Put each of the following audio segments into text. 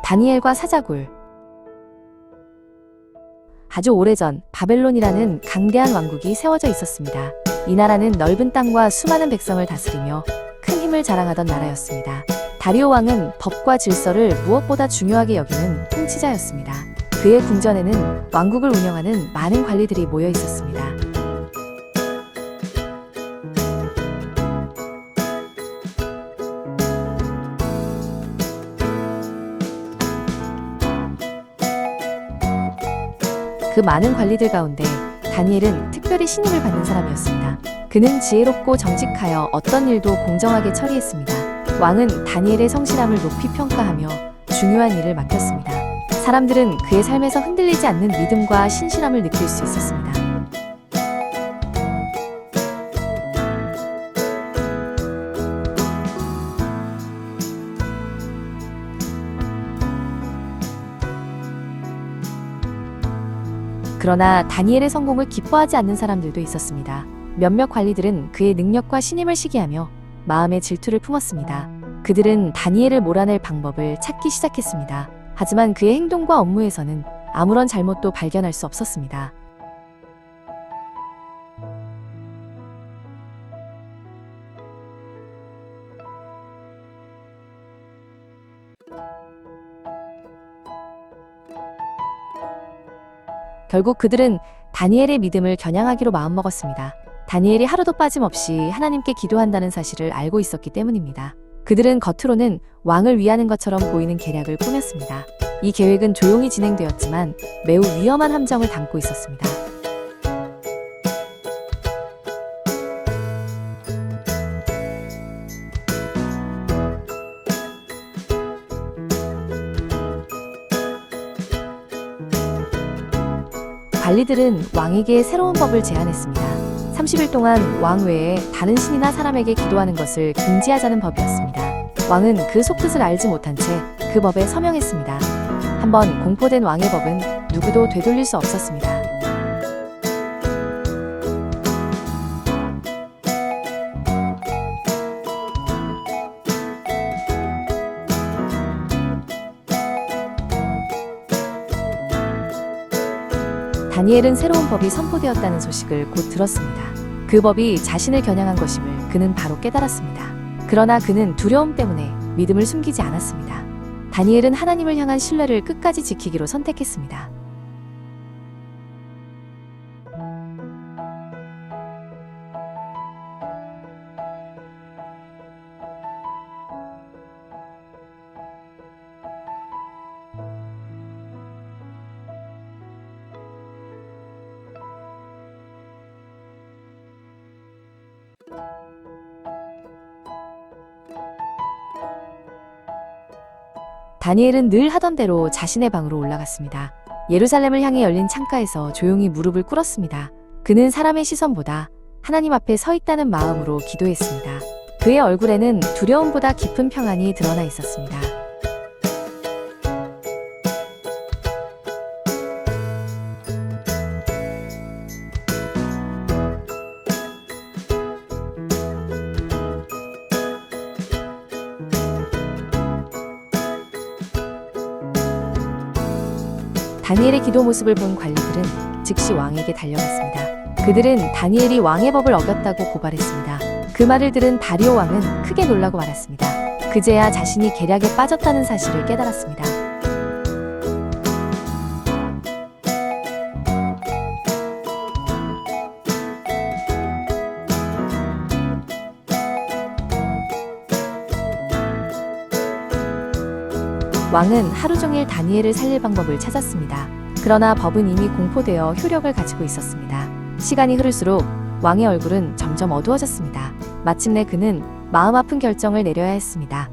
다니엘과 사자굴. 아주 오래전 바벨론이라는 강대한 왕국이 세워져 있었습니다. 이 나라는 넓은 땅과 수많은 백성을 다스리며 큰 힘을 자랑하던 나라였습니다. 다리오 왕은 법과 질서를 무엇보다 중요하게 여기는 통치자였습니다. 그의 궁전에는 왕국을 운영하는 많은 관리들이 모여 있었습니다. 그 많은 관리들 가운데 다니엘은 특별히 신임을 받는 사람이었습니다. 그는 지혜롭고 정직하여 어떤 일도 공정하게 처리했습니다. 왕은 다니엘의 성실함을 높이 평가하며 중요한 일을 맡겼습니다. 사람들은 그의 삶에서 흔들리지 않는 믿음과 신실함을 느낄 수 있었습니다. 그러나 다니엘의 성공을 기뻐하지 않는 사람들도 있었습니다. 몇몇 관리들은 그의 능력과 신임을 시기하며 마음의 질투를 품었습니다. 그들은 다니엘을 몰아낼 방법을 찾기 시작했습니다. 하지만 그의 행동과 업무에서는 아무런 잘못도 발견할 수 없었습니다. 결국 그들은 다니엘의 믿음을 겨냥하기로 마음먹었습니다. 다니엘이 하루도 빠짐없이 하나님께 기도한다는 사실을 알고 있었기 때문입니다. 그들은 겉으로는 왕을 위하는 것처럼 보이는 계략을 꾸몄습니다. 이 계획은 조용히 진행되었지만 매우 위험한 함정을 담고 있었습니다. 관리들은 왕에게 새로운 법을 제안했습니다. 30일 동안 왕 외에 다른 신이나 사람에게 기도하는 것을 금지하자는 법이었습니다. 왕은 그 속뜻을 알지 못한 채 그 법에 서명했습니다. 한번 공포된 왕의 법은 누구도 되돌릴 수 없었습니다. 다니엘은 새로운 법이 선포되었다는 소식을 곧 들었습니다. 그 법이 자신을 겨냥한 것임을 그는 바로 깨달았습니다. 그러나 그는 두려움 때문에 믿음을 숨기지 않았습니다. 다니엘은 하나님을 향한 신뢰를 끝까지 지키기로 선택했습니다. 다니엘은 늘 하던 대로 자신의 방으로 올라갔습니다. 예루살렘을 향해 열린 창가에서 조용히 무릎을 꿇었습니다. 그는 사람의 시선보다 하나님 앞에 서 있다는 마음으로 기도했습니다. 그의 얼굴에는 두려움보다 깊은 평안이 드러나 있었습니다. 다니엘의 기도 모습을 본 관리들은 즉시 왕에게 달려갔습니다. 그들은 다니엘이 왕의 법을 어겼다고 고발했습니다. 그 말을 들은 다리오 왕은 크게 놀라고 말았습니다. 그제야 자신이 계략에 빠졌다는 사실을 깨달았습니다. 왕은 하루 종일 다니엘을 살릴 방법을 찾았습니다. 그러나 법은 이미 공포되어 효력을 가지고 있었습니다. 시간이 흐를수록 왕의 얼굴은 점점 어두워졌습니다. 마침내 그는 마음 아픈 결정을 내려야 했습니다.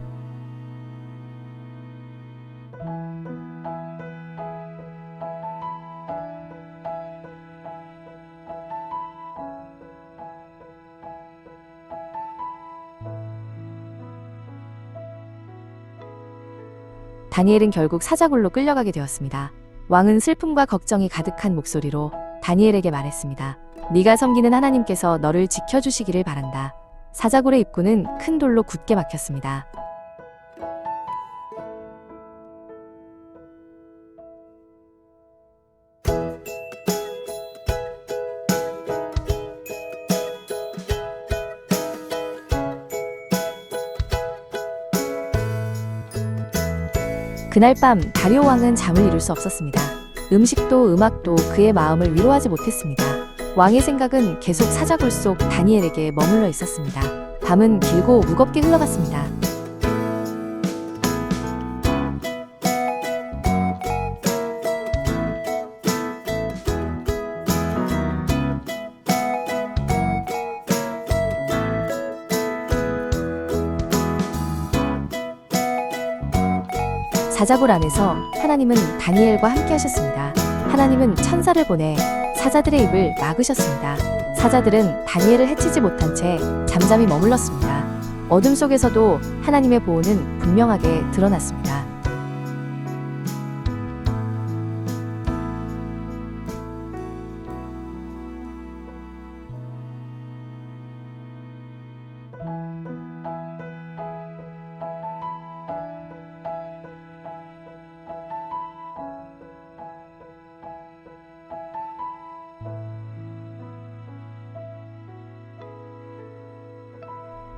다니엘은 결국 사자굴로 끌려가게 되었습니다. 왕은 슬픔과 걱정이 가득한 목소리로 다니엘에게 말했습니다. 네가 섬기는 하나님께서 너를 지켜주시기를 바란다. 사자굴의 입구는 큰 돌로 굳게 막혔습니다. 그날 밤 다리오 왕은 잠을 이룰 수 없었습니다. 음식도 음악도 그의 마음을 위로하지 못했습니다. 왕의 생각은 계속 사자굴 속 다니엘에게 머물러 있었습니다. 밤은 길고 무겁게 흘러갔습니다. 사자굴 안에서 하나님은 다니엘과 함께 하셨습니다. 하나님은 천사를 보내 사자들의 입을 막으셨습니다. 사자들은 다니엘을 해치지 못한 채 잠잠히 머물렀습니다. 어둠 속에서도 하나님의 보호는 분명하게 드러났습니다.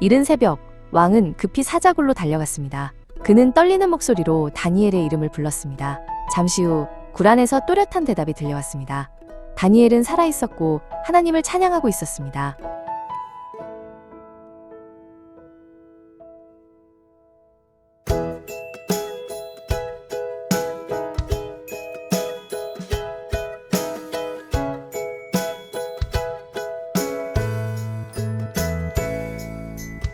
이른 새벽, 왕은 급히 사자굴로 달려갔습니다. 그는 떨리는 목소리로 다니엘의 이름을 불렀습니다. 잠시 후 굴 안에서 또렷한 대답이 들려왔습니다. 다니엘은 살아있었고 하나님을 찬양하고 있었습니다.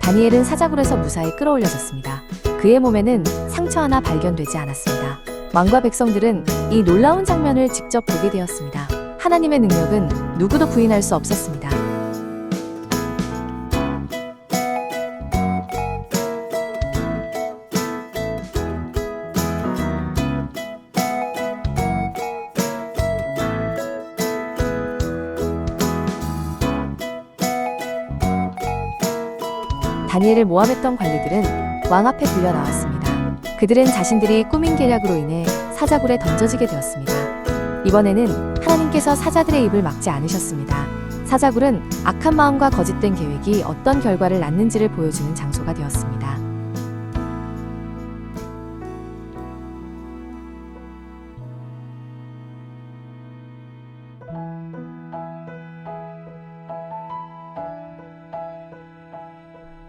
다니엘은 사자굴에서 무사히 끌어올려졌습니다. 그의 몸에는 상처 하나 발견되지 않았습니다. 왕과 백성들은 이 놀라운 장면을 직접 보게 되었습니다. 하나님의 능력은 누구도 부인할 수 없었습니다. 다니엘을 모함했던 관리들은 왕 앞에 불려 나왔습니다. 그들은 자신들이 꾸민 계략으로 인해 사자굴에 던져지게 되었습니다. 이번에는 하나님께서 사자들의 입을 막지 않으셨습니다. 사자굴은 악한 마음과 거짓된 계획이 어떤 결과를 낳는지를 보여주는 장소가 되었습니다.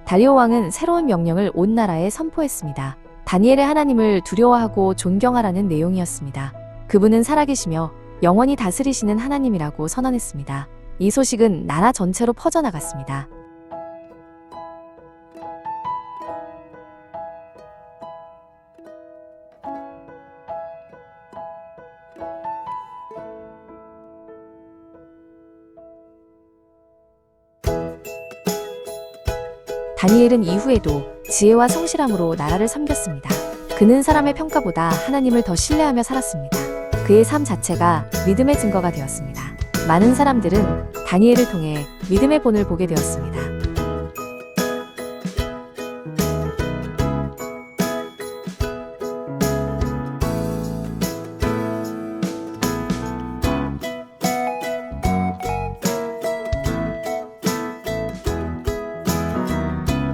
다리오 왕은 새로운 명령을 온 나라에 선포했습니다. 다니엘의 하나님을 두려워하고 존경하라는 내용이었습니다. 그분은 살아계시며 영원히 다스리시는 하나님이라고 선언했습니다. 이 소식은 나라 전체로 퍼져나갔습니다. 다니엘은 이후에도 지혜와 성실함으로 나라를 섬겼습니다. 그는 사람의 평가보다 하나님을 더 신뢰하며 살았습니다. 그의 삶 자체가 믿음의 증거가 되었습니다. 많은 사람들은 다니엘을 통해 믿음의 본을 보게 되었습니다.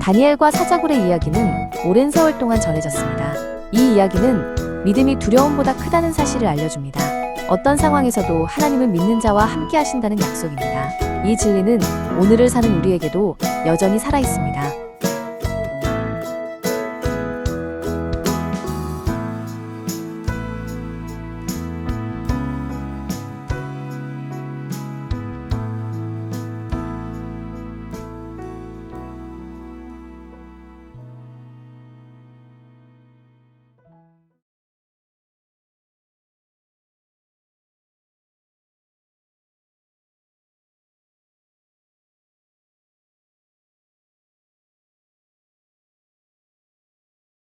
다니엘과 사자굴의 이야기는 오랜 세월 동안 전해졌습니다. 이 이야기는 믿음이 두려움보다 크다는 사실을 알려줍니다. 어떤 상황에서도 하나님은 믿는 자와 함께 하신다는 약속입니다. 이 진리는 오늘을 사는 우리에게도 여전히 살아있습니다.